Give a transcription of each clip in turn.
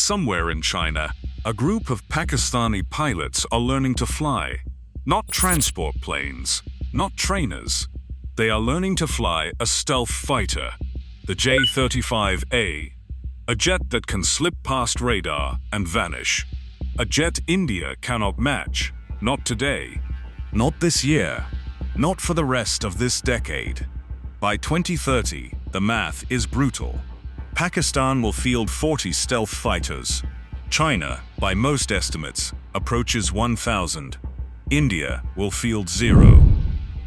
Somewhere in China, a group of Pakistani pilots are learning to fly. Not transport planes, not trainers. They are learning to fly a stealth fighter, the J-35A, a jet that can slip past radar and vanish. A jet India cannot match, not today, not this year, not for the rest of this decade. By 2030, the math is brutal. Pakistan will field 40 stealth fighters. China, by most estimates, approaches 1,000. India will field 0.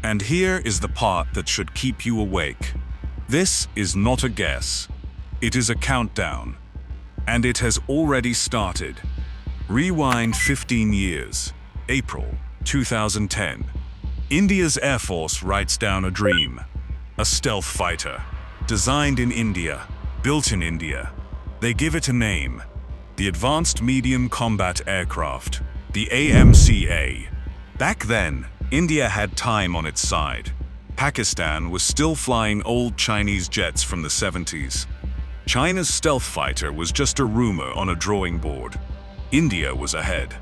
And here is the part that should keep you awake. This is not a guess. It is a countdown. And it has already started. Rewind 15 years. April 2010. India's Air Force writes down a dream. A stealth fighter. Designed in India. Built in India. They give it a name. The Advanced Medium Combat Aircraft. The AMCA. Back then, India had time on its side. Pakistan was still flying old Chinese jets from the 70s. China's stealth fighter was just a rumor on a drawing board. India was ahead.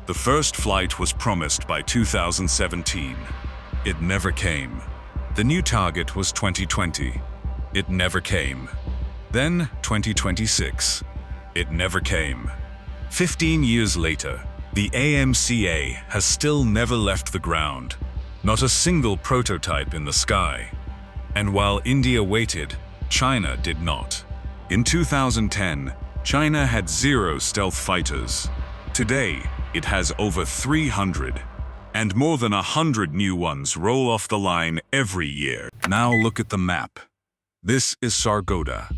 The first flight was promised by 2017. It never came. The new target was 2020. It never came. Then 2026. It never came. 15 years later, the AMCA has still never left the ground. Not a single prototype in the sky. And while India waited, China did not. In 2010, China had 0 stealth fighters. Today, it has over 300. And more than 100 new ones roll off the line every year. Now look at the map. This is Sargodha,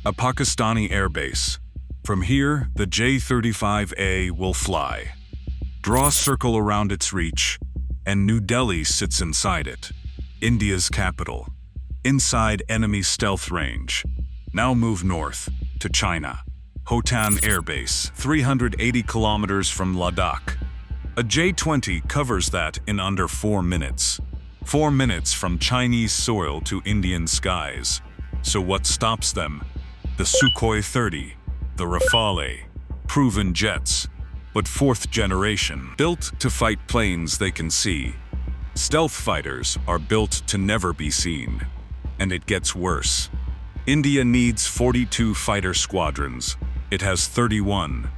a Pakistani airbase. From here, the J-35A will fly. Draw a circle around its reach, and New Delhi sits inside it, India's capital, inside enemy stealth range. Now move north to China. Hotan Air Base, 380 kilometers from Ladakh. A J-20 covers that in under 4 minutes. 4 minutes from Chinese soil to Indian skies. So what stops them? The Sukhoi 30, the Rafale, proven jets, but 4th generation, built to fight planes they can see. Stealth fighters are built to never be seen. And it gets worse. India needs 42 fighter squadrons. It has 31.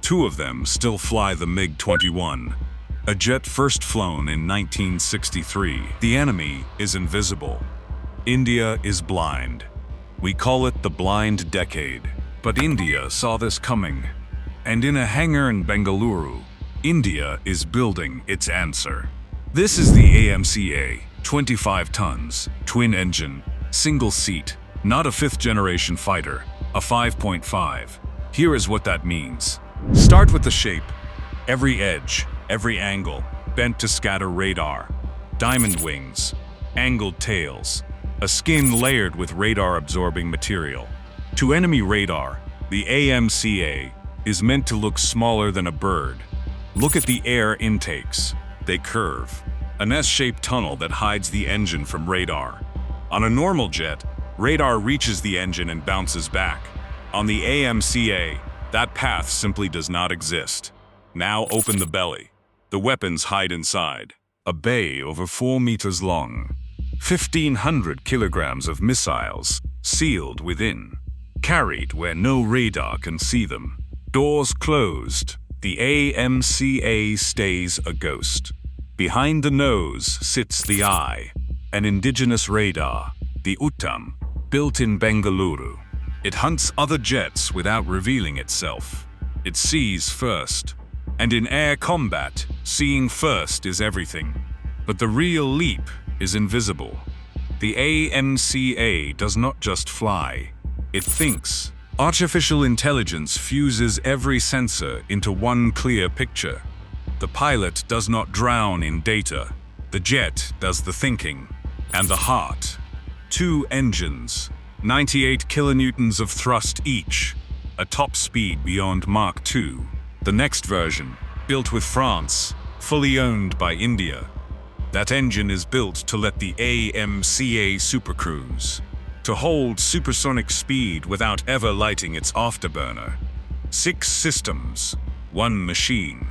2 of them still fly the MiG-21, a jet first flown in 1963. The enemy is invisible. India is blind. We call it the blind decade. But India saw this coming. And in a hangar in Bengaluru, India is building its answer. This is the AMCA, 25 tons, twin engine, single seat, not a 5th generation fighter, a 5.5. Here is what that means. Start with the shape. Every edge, every angle, bent to scatter radar. Diamond wings, angled tails, a skin layered with radar-absorbing material. To enemy radar, the AMCA is meant to look smaller than a bird. Look at the air intakes. They curve. An S-shaped tunnel that hides the engine from radar. On a normal jet, radar reaches the engine and bounces back. On the AMCA, that path simply does not exist. Now open the belly. The weapons hide inside. A bay over 4 meters long. 1,500 kilograms of missiles, sealed within. Carried where no radar can see them. Doors closed. The AMCA stays a ghost. Behind the nose sits the eye, an indigenous radar, the Uttam, built in Bengaluru. It hunts other jets without revealing itself. It sees first. And in air combat, seeing first is everything. But the real leap is invisible. The AMCA does not just fly. It thinks. Artificial intelligence fuses every sensor into one clear picture. The pilot does not drown in data. The jet does the thinking. And the heart. 2 engines, 98 kilonewtons of thrust each. A top speed beyond Mach 2. The next version, built with France, fully owned by India. That engine is built to let the AMCA supercruise. To hold supersonic speed without ever lighting its afterburner. 6 systems, 1 machine.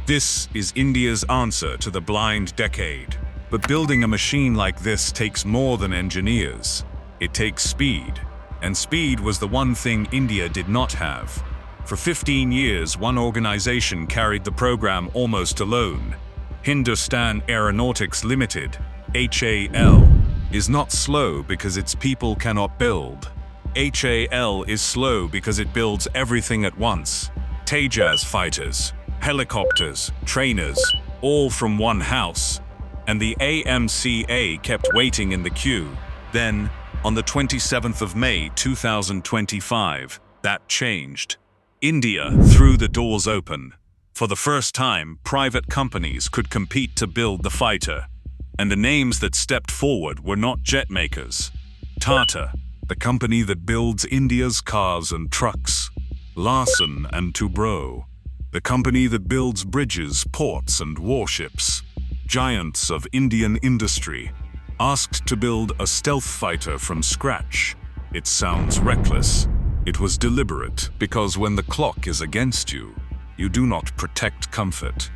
This is India's answer to the blind decade. But building a machine like this takes more than engineers. It takes speed. And speed was the one thing India did not have. For 15 years, one organization carried the program almost alone. Hindustan Aeronautics Limited, HAL, is not slow because its people cannot build. HAL is slow because it builds everything at once. Tejas fighters, helicopters, trainers, all from one house. And the AMCA kept waiting in the queue. Then, on the 27th of May 2025, that changed. India threw the doors open. For the first time, private companies could compete to build the fighter. And the names that stepped forward were not jet makers. Tata, the company that builds India's cars and trucks. Larsen and Toubro, the company that builds bridges, ports, and warships. Giants of Indian industry, asked to build a stealth fighter from scratch. It sounds reckless. It was deliberate, because when the clock is against you, you do not protect comfort.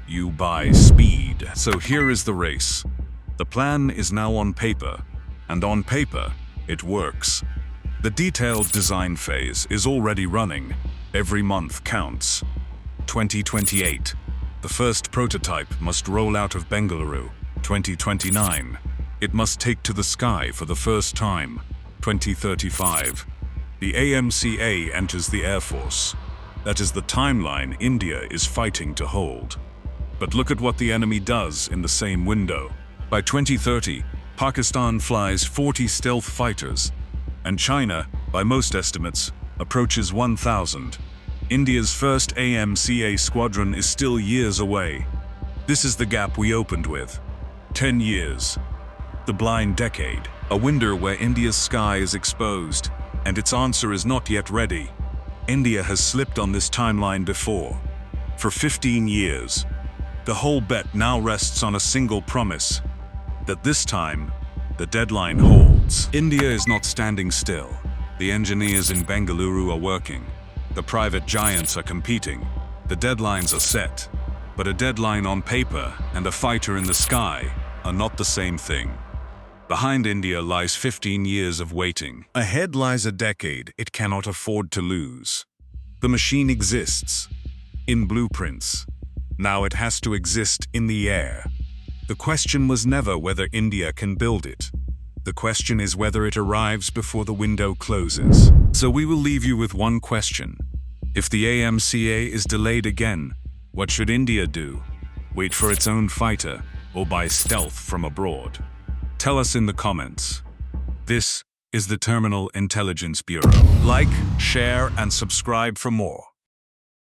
You buy speed. So here is the race. The plan is now on paper, and on paper, it works. The detailed design phase is already running. Every month counts. 2028. The first prototype must roll out of Bengaluru. 2029. It must take to the sky for the first time. 2035. The AMCA enters the Air Force. That is the timeline India is fighting to hold. But look at what the enemy does in the same window. By 2030, Pakistan flies 40 stealth fighters, and China, by most estimates, approaches 1,000. India's first AMCA squadron is still years away. This is the gap we opened with. 10 years. The blind decade. A window where India's sky is exposed, and its answer is not yet ready. India has slipped on this timeline before. For 15 years. The whole bet now rests on a single promise, that this time, the deadline holds. India is not standing still. The engineers in Bengaluru are working. The private giants are competing. The deadlines are set. But a deadline on paper and a fighter in the sky are not the same thing. Behind India lies 15 years of waiting. Ahead lies a decade it cannot afford to lose. The machine exists in blueprints. Now it has to exist in the air. The question was never whether India can build it. The question is whether it arrives before the window closes. So we will leave you with one question. If the AMCA is delayed again, what should India do? Wait for its own fighter or buy stealth from abroad? Tell us in the comments. This is the Terminal Intelligence Bureau. Like, share, and subscribe for more.